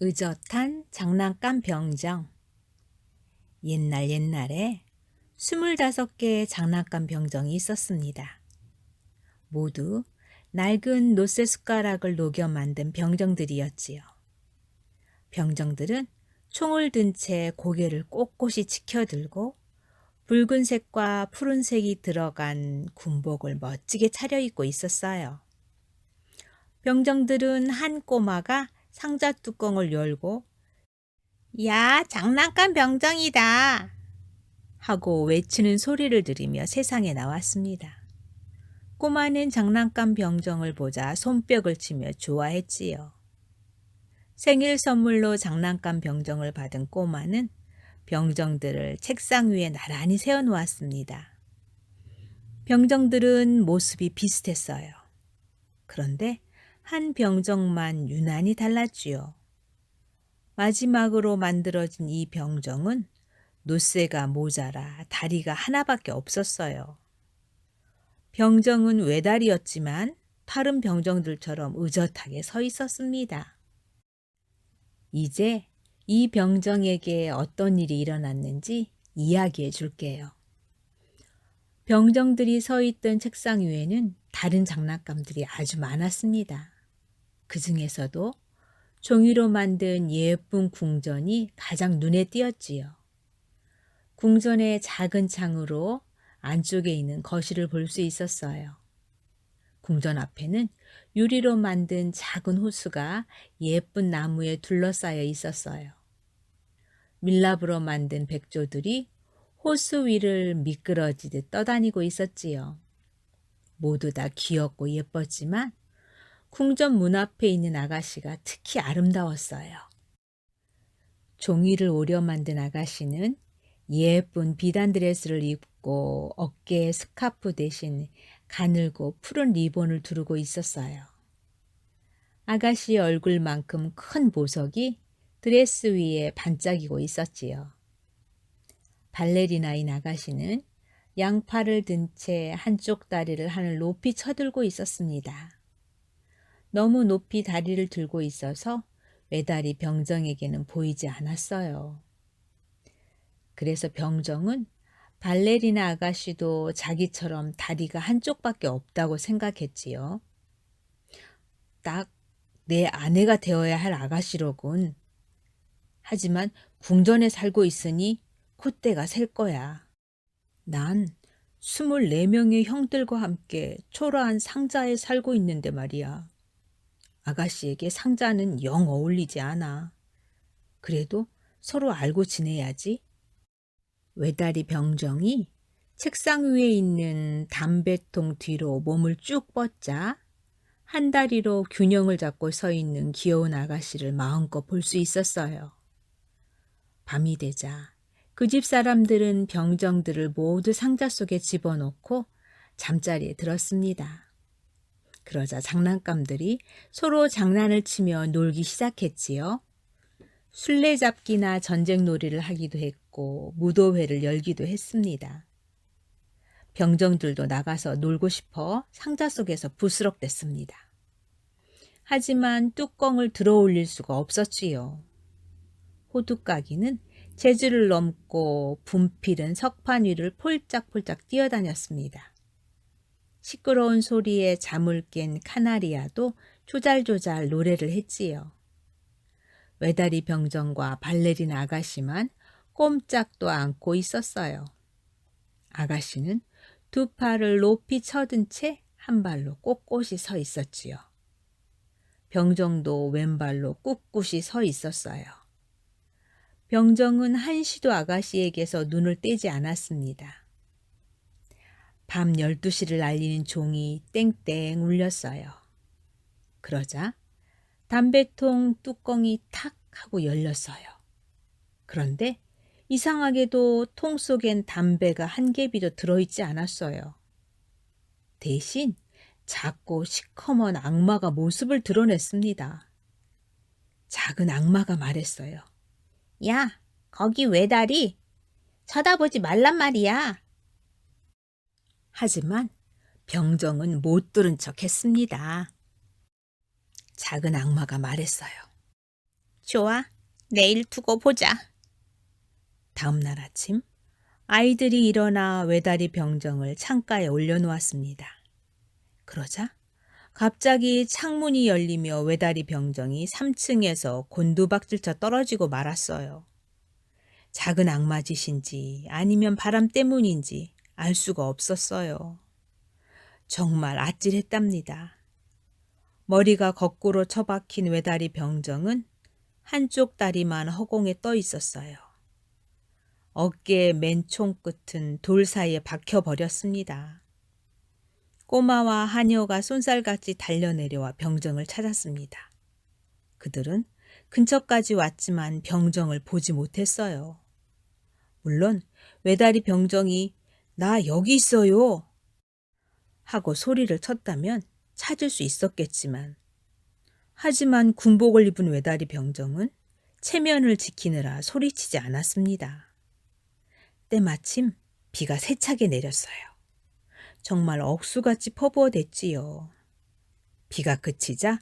의젓한 장난감 병정. 옛날에 25개의 장난감 병정이 있었습니다. 모두 낡은 노쇠 숟가락을 녹여 만든 병정들이었지요. 병정들은 총을 든 채 고개를 꼿꼿이 치켜들고 붉은색과 푸른색이 들어간 군복을 멋지게 차려입고 있었어요. 병정들은 한 꼬마가 상자 뚜껑을 열고 "야, 장난감 병정이다!" 하고 외치는 소리를 들으며 세상에 나왔습니다. 꼬마는 장난감 병정을 보자 손뼉을 치며 좋아했지요. 생일 선물로 장난감 병정을 받은 꼬마는 병정들을 책상 위에 나란히 세워놓았습니다. 병정들은 모습이 비슷했어요. 그런데 한 병정만 유난히 달랐지요. 마지막으로 만들어진 이 병정은 노쇠가 모자라 다리가 하나밖에 없었어요. 병정은 외다리였지만 다른 병정들처럼 의젓하게 서 있었습니다. 이제 이 병정에게 어떤 일이 일어났는지 이야기해 줄게요. 병정들이 서 있던 책상 위에는 다른 장난감들이 아주 많았습니다. 그 중에서도 종이로 만든 예쁜 궁전이 가장 눈에 띄었지요. 궁전의 작은 창으로 안쪽에 있는 거실을 볼 수 있었어요. 궁전 앞에는 유리로 만든 작은 호수가 예쁜 나무에 둘러싸여 있었어요. 밀랍으로 만든 백조들이 호수 위를 미끄러지듯 떠다니고 있었지요. 모두 다 귀엽고 예뻤지만 궁전 문 앞에 있는 아가씨가 특히 아름다웠어요. 종이를 오려 만든 아가씨는 예쁜 비단 드레스를 입고 어깨에 스카프 대신 가늘고 푸른 리본을 두르고 있었어요. 아가씨 얼굴만큼 큰 보석이 드레스 위에 반짝이고 있었지요. 발레리나인 아가씨는 양팔을 든 채 한쪽 다리를 하늘 높이 쳐들고 있었습니다. 너무 높이 다리를 들고 있어서 외다리 병정에게는 보이지 않았어요. 그래서 병정은 발레리나 아가씨도 자기처럼 다리가 한쪽밖에 없다고 생각했지요. 딱 내 아내가 되어야 할 아가씨로군. 하지만 궁전에 살고 있으니 콧대가 셀 거야. 난 24명의 형들과 함께 초라한 상자에 살고 있는데 말이야. 아가씨에게 상자는 영 어울리지 않아. 그래도 서로 알고 지내야지. 외다리 병정이 책상 위에 있는 담배통 뒤로 몸을 쭉 뻗자 한 다리로 균형을 잡고 서 있는 귀여운 아가씨를 마음껏 볼 수 있었어요. 밤이 되자 그 집 사람들은 병정들을 모두 상자 속에 집어넣고 잠자리에 들었습니다. 그러자 장난감들이 서로 장난을 치며 놀기 시작했지요. 술래잡기나 전쟁놀이를 하기도 했고 무도회를 열기도 했습니다. 병정들도 나가서 놀고 싶어 상자 속에서 부스럭댔습니다. 하지만 뚜껑을 들어 올릴 수가 없었지요. 호두까기는 제주를 넘고 분필은 석판 위를 폴짝폴짝 뛰어다녔습니다. 시끄러운 소리에 잠을 깬 카나리아도 조잘조잘 노래를 했지요. 외다리 병정과 발레리나 아가씨만 꼼짝도 않고 있었어요. 아가씨는 두 팔을 높이 쳐든 채 한 발로 꼿꼿이 서 있었지요. 병정도 왼발로 꿋꿋이 서 있었어요. 병정은 한시도 아가씨에게서 눈을 떼지 않았습니다. 밤 12시를 알리는 종이 땡땡 울렸어요. 그러자 담배통 뚜껑이 탁 하고 열렸어요. 그런데 이상하게도 통 속엔 담배가 한 개비도 들어있지 않았어요. 대신 작고 시커먼 악마가 모습을 드러냈습니다. 작은 악마가 말했어요. 야, 거기 외다리! 쳐다보지 말란 말이야. 하지만 병정은 못 들은 척 했습니다. 작은 악마가 말했어요. 좋아, 내일 두고 보자. 다음 날 아침 아이들이 일어나 외다리 병정을 창가에 올려놓았습니다. 그러자 갑자기 창문이 열리며 외다리 병정이 3층에서 곤두박질쳐 떨어지고 말았어요. 작은 악마짓인지 아니면 바람 때문인지 알 수가 없었어요. 정말 아찔했답니다. 머리가 거꾸로 처박힌 외다리 병정은 한쪽 다리만 허공에 떠 있었어요. 어깨의 맨 총끝은 돌 사이에 박혀버렸습니다. 꼬마와 하녀가 쏜살같이 달려내려와 병정을 찾았습니다. 그들은 근처까지 왔지만 병정을 보지 못했어요. 물론 외다리 병정이 "나 여기 있어요" 하고 소리를 쳤다면 찾을 수 있었겠지만, 하지만 군복을 입은 외다리 병정은 체면을 지키느라 소리치지 않았습니다. 때마침 비가 세차게 내렸어요. 정말 억수같이 퍼부어댔지요. 비가 그치자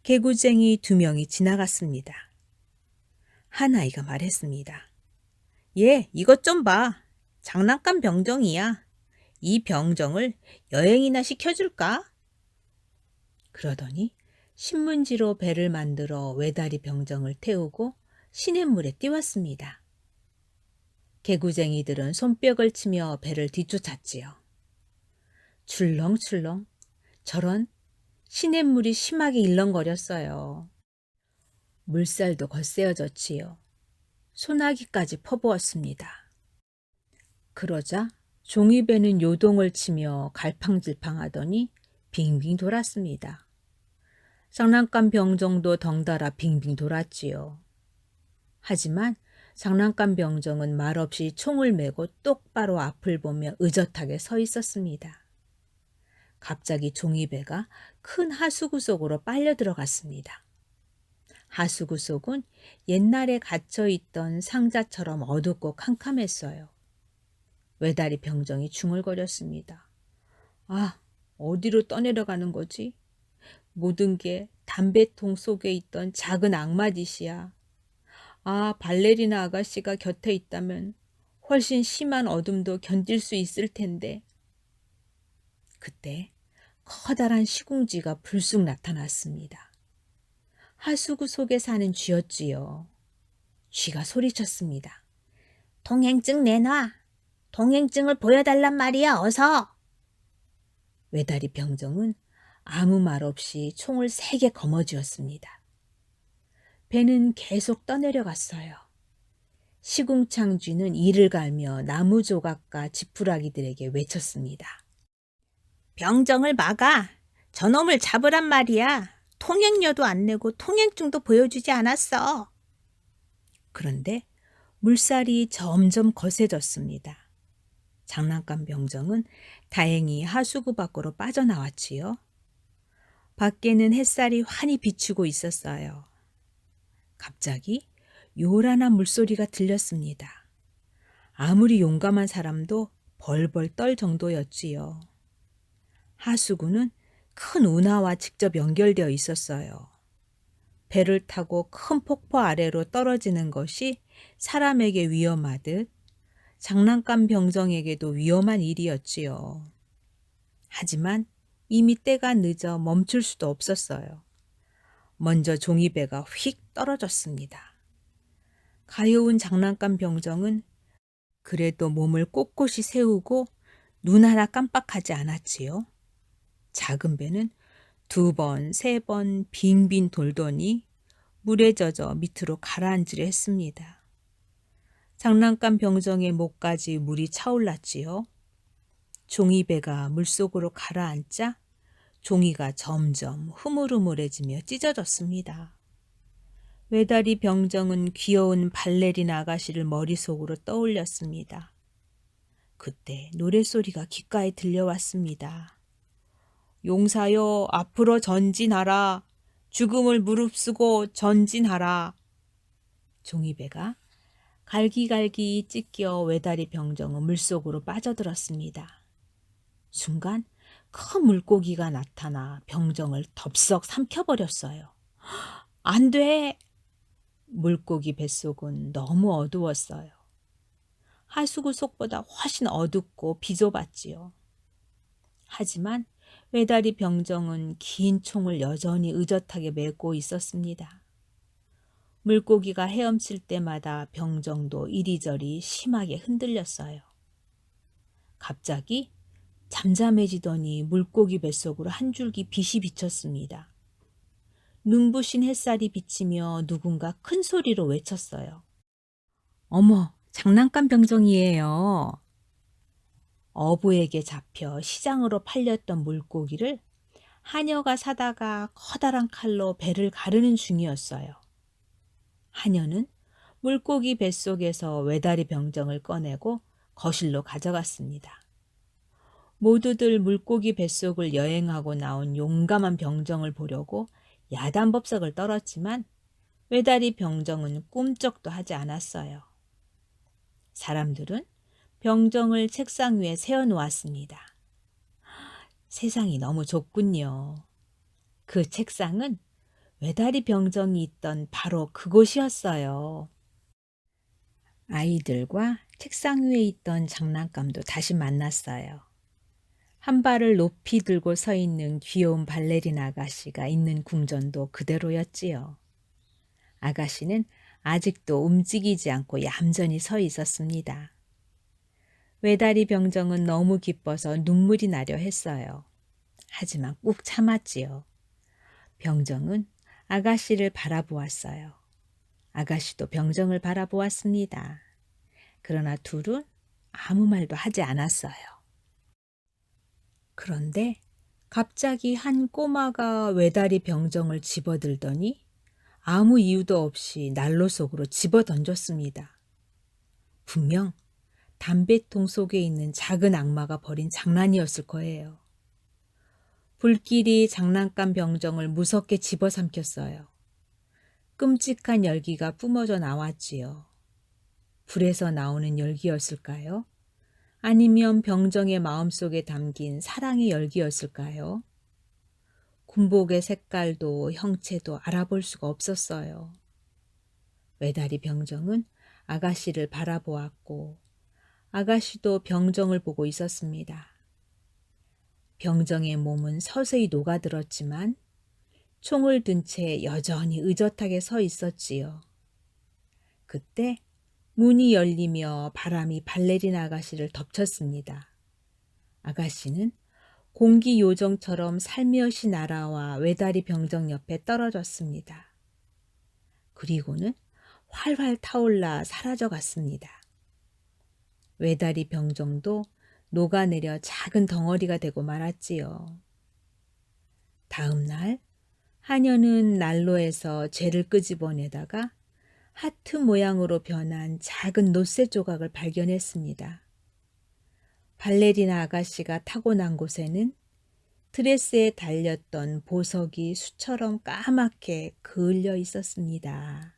개구쟁이 2명이 지나갔습니다. 한 아이가 말했습니다. "얘, 이것 좀 봐. 장난감 병정이야. 이 병정을 여행이나 시켜줄까?" 그러더니 신문지로 배를 만들어 외다리 병정을 태우고 시냇물에 띄웠습니다. 개구쟁이들은 손뼉을 치며 배를 뒤쫓았지요. 출렁출렁. 저런, 시냇물이 심하게 일렁거렸어요. 물살도 거세어졌지요. 소나기까지 퍼부었습니다. 그러자 종이배는 요동을 치며 갈팡질팡하더니 빙빙 돌았습니다. 장난감 병정도 덩달아 빙빙 돌았지요. 하지만 장난감 병정은 말없이 총을 메고 똑바로 앞을 보며 의젓하게 서 있었습니다. 갑자기 종이배가 큰 하수구 속으로 빨려 들어갔습니다. 하수구 속은 옛날에 갇혀있던 상자처럼 어둡고 캄캄했어요. 외다리 병정이 중얼거렸습니다. "아, 어디로 떠내려가는 거지? 모든 게 담배통 속에 있던 작은 악마짓이야. 아, 발레리나 아가씨가 곁에 있다면 훨씬 심한 어둠도 견딜 수 있을 텐데." 그때 커다란 시궁쥐가 불쑥 나타났습니다. 하수구 속에 사는 쥐였지요. 쥐가 소리쳤습니다. "통행증 내놔. 통행증을 보여달란 말이야, 어서." 외다리 병정은 아무 말 없이 총을 3개 거머쥐었습니다. 배는 계속 떠내려갔어요. 시궁창 쥐는 이를 갈며 나무 조각과 지푸라기들에게 외쳤습니다. "병정을 막아. 저놈을 잡으란 말이야. 통행료도 안 내고 통행증도 보여주지 않았어." 그런데 물살이 점점 거세졌습니다. 장난감 병정은 다행히 하수구 밖으로 빠져나왔지요. 밖에는 햇살이 환히 비추고 있었어요. 갑자기 요란한 물소리가 들렸습니다. 아무리 용감한 사람도 벌벌 떨 정도였지요. 하수구는 큰 운하와 직접 연결되어 있었어요. 배를 타고 큰 폭포 아래로 떨어지는 것이 사람에게 위험하듯 장난감 병정에게도 위험한 일이었지요. 하지만 이미 때가 늦어 멈출 수도 없었어요. 먼저 종이배가 휙 떨어졌습니다. 가여운 장난감 병정은 그래도 몸을 꼿꼿이 세우고 눈 하나 깜빡하지 않았지요. 작은 배는 2번, 3번 빙빙 돌더니 물에 젖어 밑으로 가라앉으려 했습니다. 장난감 병정의 목까지 물이 차올랐지요. 종이배가 물속으로 가라앉자 종이가 점점 흐물흐물해지며 찢어졌습니다. 외다리 병정은 귀여운 발레리나 아가씨를 머릿속으로 떠올렸습니다. 그때 노랫소리가 귓가에 들려왔습니다. "용사여, 앞으로 전진하라. 죽음을 무릅쓰고 전진하라." 종이배가 갈기갈기 찢겨 외다리 병정은 물속으로 빠져들었습니다. 순간 큰 물고기가 나타나 병정을 덥석 삼켜버렸어요. "안 돼!" 물고기 뱃속은 너무 어두웠어요. 하수구 속보다 훨씬 어둡고 비좁았지요. 하지만 외다리 병정은 긴 총을 여전히 의젓하게 메고 있었습니다. 물고기가 헤엄칠 때마다 병정도 이리저리 심하게 흔들렸어요. 갑자기 잠잠해지더니 물고기 뱃속으로 한 줄기 빛이 비쳤습니다. 눈부신 햇살이 비치며 누군가 큰 소리로 외쳤어요. 어머, 장난감 병정이에요. 어부에게 잡혀 시장으로 팔렸던 물고기를 하녀가 사다가 커다란 칼로 배를 가르는 중이었어요. 하녀는 물고기 뱃속에서 외다리 병정을 꺼내고 거실로 가져갔습니다. 모두들 물고기 뱃속을 여행하고 나온 용감한 병정을 보려고 야단법석을 떨었지만 외다리 병정은 꿈쩍도 하지 않았어요. 사람들은 병정을 책상 위에 세워놓았습니다. 세상이 너무 좁군요. 그 책상은 외다리 병정이 있던 바로 그곳이었어요. 아이들과 책상 위에 있던 장난감도 다시 만났어요. 한 발을 높이 들고 서 있는 귀여운 발레린 아가씨가 있는 궁전도 그대로였지요. 아가씨는 아직도 움직이지 않고 얌전히 서 있었습니다. 외다리 병정은 너무 기뻐서 눈물이 나려 했어요. 하지만 꾹 참았지요. 병정은 아가씨를 바라보았어요. 아가씨도 병정을 바라보았습니다. 그러나 둘은 아무 말도 하지 않았어요. 그런데 갑자기 한 꼬마가 외다리 병정을 집어들더니 아무 이유도 없이 난로 속으로 집어던졌습니다. 분명 담배통 속에 있는 작은 악마가 벌인 장난이었을 거예요. 불길이 장난감 병정을 무섭게 집어삼켰어요. 끔찍한 열기가 뿜어져 나왔지요. 불에서 나오는 열기였을까요? 아니면 병정의 마음속에 담긴 사랑의 열기였을까요? 군복의 색깔도 형체도 알아볼 수가 없었어요. 외다리 병정은 아가씨를 바라보았고 아가씨도 병정을 보고 있었습니다. 병정의 몸은 서서히 녹아들었지만 총을 든 채 여전히 의젓하게 서 있었지요. 그때 문이 열리며 바람이 발레린 아가씨를 덮쳤습니다. 아가씨는 공기 요정처럼 살며시 날아와 외다리 병정 옆에 떨어졌습니다. 그리고는 활활 타올라 사라져갔습니다. 외다리 병정도 녹아내려 작은 덩어리가 되고 말았지요. 다음 날 하녀는 난로에서 재를 끄집어내다가 하트 모양으로 변한 작은 노쇠 조각을 발견했습니다. 발레리나 아가씨가 타고난 곳에는 드레스에 달렸던 보석이 수처럼 까맣게 그을려 있었습니다.